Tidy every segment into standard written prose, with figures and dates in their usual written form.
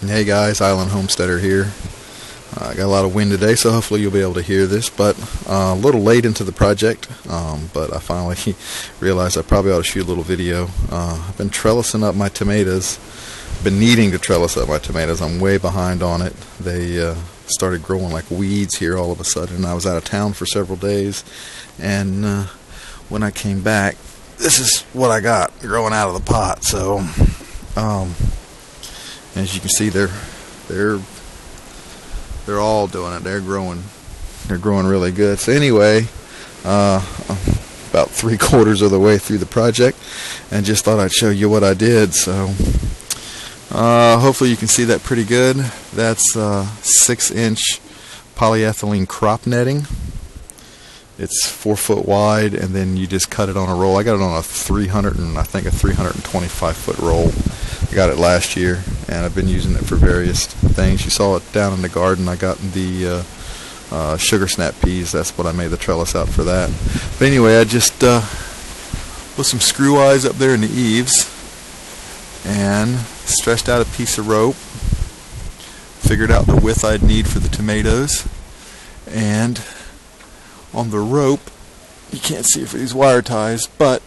Hey guys, Island Homesteader here. I got a lot of wind today, so hopefully you'll be able to hear this, but a little late into the project, but I finally realized I probably ought to shoot a little video. I've been trellising up my tomatoes. I've been needing to trellis up my tomatoes. I'm way behind on it. They started growing like weeds here all of a sudden. I was out of town for several days, and when I came back, this is what I got growing out of the pot. So as you can see, they're all doing it. They're growing really good. So anyway, about 3/4 of the way through the project, and just thought I'd show you what I did. So hopefully you can see that pretty good. That's 6-inch polyethylene crop netting. It's 4 foot wide, and then you just cut it on a roll. I got it on a 325 foot roll. I got it last year, and I've been using it for various things. You saw it down in the garden. I got the sugar snap peas. That's what I made the trellis out for that. But anyway, I just put some screw eyes up there in the eaves and stretched out a piece of rope, figured out the width I'd need for the tomatoes, and on the rope, you can't see it for these wire ties, but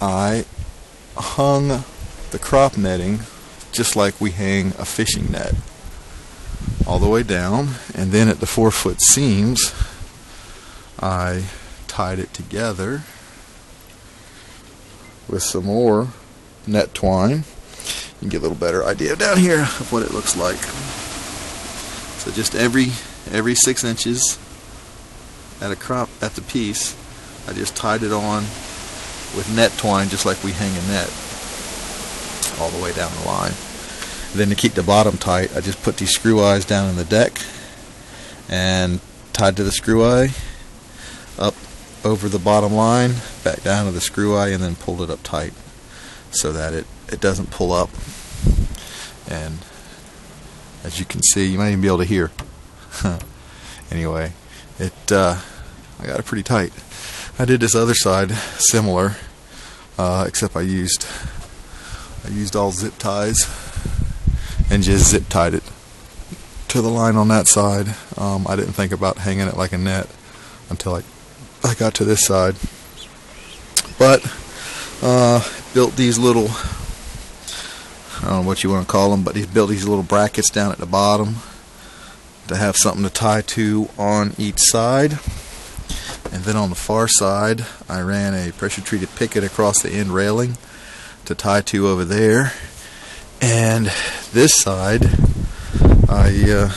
I hung the crop netting just like we hang a fishing net, all the way down, and then at the 4 foot seams I tied it together with some more net twine. You can get a little better idea down here of what it looks like. So just every 6 inches at the piece, I just tied it on with net twine just like we hang a net, all the way down the line. And then to keep the bottom tight, I just put these screw eyes down in the deck and tied to the screw eye, up over the bottom line, back down to the screw eye, and then pulled it up tight so that it doesn't pull up. And as you can see, you might even be able to hear. Anyway, I got it pretty tight. I did this other side similar, except I used all zip ties and just zip tied it to the line on that side. I didn't think about hanging it like a net until I got to this side. But built these little, I don't know what you want to call them, but built these little brackets down at the bottom to have something to tie to on each side. And then on the far side, I ran a pressure treated picket across the end railing to tie to over there. And this side, I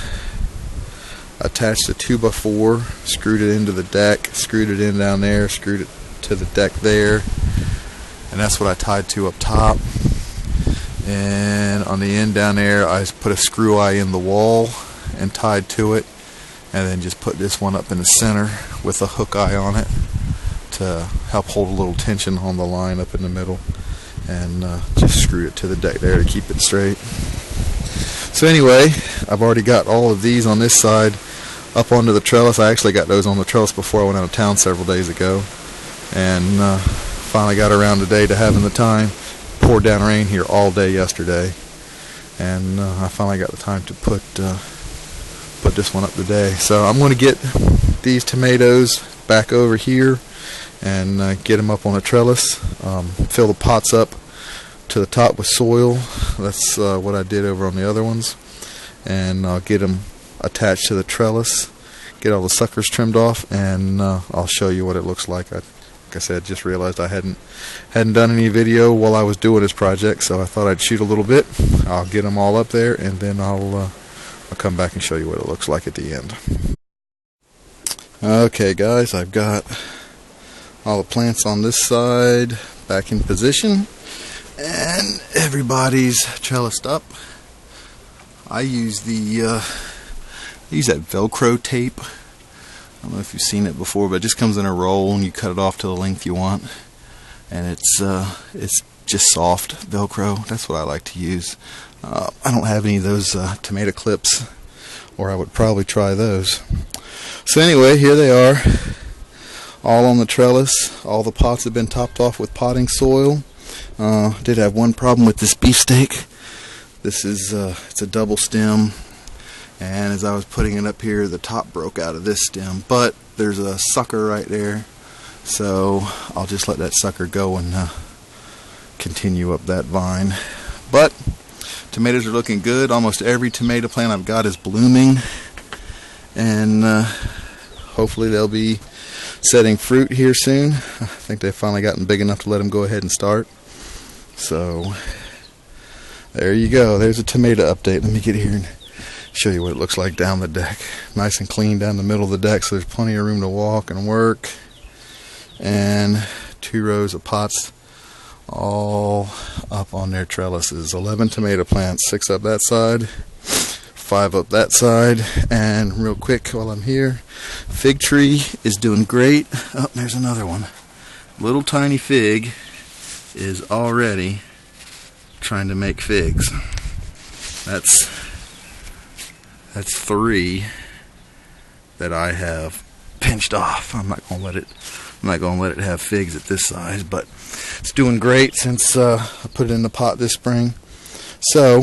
attached a 2x4, screwed it into the deck, screwed it in down there, screwed it to the deck there, and that's what I tied to up top. And on the end down there, I put a screw eye in the wall and tied to it, and then just put this one up in the center with a hook eye on it to help hold a little tension on the line up in the middle, and just screwed it to the deck there to keep it straight. So anyway, I've already got all of these on this side up onto the trellis. I actually got those on the trellis before I went out of town several days ago, and finally got around today to having the time. Poured down rain here all day yesterday, and I finally got the time to put this one up today. So I'm going to get these tomatoes back over here and get them up on a trellis, fill the pots up to the top with soil. That's what I did over on the other ones, and I'll get them attached to the trellis, get all the suckers trimmed off, and I'll show you what it looks like. Like I said, just realized I hadn't done any video while I was doing this project, so I thought I'd shoot a little bit. I'll get them all up there, and then I'll come back and show you what it looks like at the end. Okay guys, I've got all the plants on this side back in position, and everybody's trellised up. I use that Velcro tape. I don't know if you've seen it before, but it just comes in a roll and you cut it off to the length you want, and it's just soft Velcro. That's what I like to use. I don't have any of those tomato clips, or I would probably try those. So anyway, here they are, all on the trellis. All the pots have been topped off with potting soil. Did have one problem with this beefsteak. This is it's a double stem, and as I was putting it up here, the top broke out of this stem, but there's a sucker right there, so I'll just let that sucker go and continue up that vine. But tomatoes are looking good. Almost every tomato plant I've got is blooming, and hopefully they'll be setting fruit here soon. I think they've finally gotten big enough to let them go ahead and start. So there you go. There's a tomato update. Let me get here and show you what it looks like down the deck. Nice and clean down the middle of the deck, so there's plenty of room to walk and work. And 2 rows of pots all up on their trellises. 11 tomato plants, 6 up that side, 5 up that side. And real quick while I'm here, fig tree is doing great. Oh, there's another one. Little tiny fig is already trying to make figs. That's 3 that I have pinched off. I'm not gonna let it have figs at this size, but it's doing great since I put it in the pot this spring. So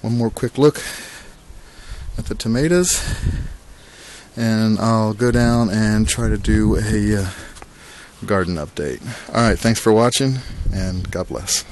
one more quick look at the tomatoes, and I'll go down and try to do a garden update. Alright, thanks for watching, and God bless.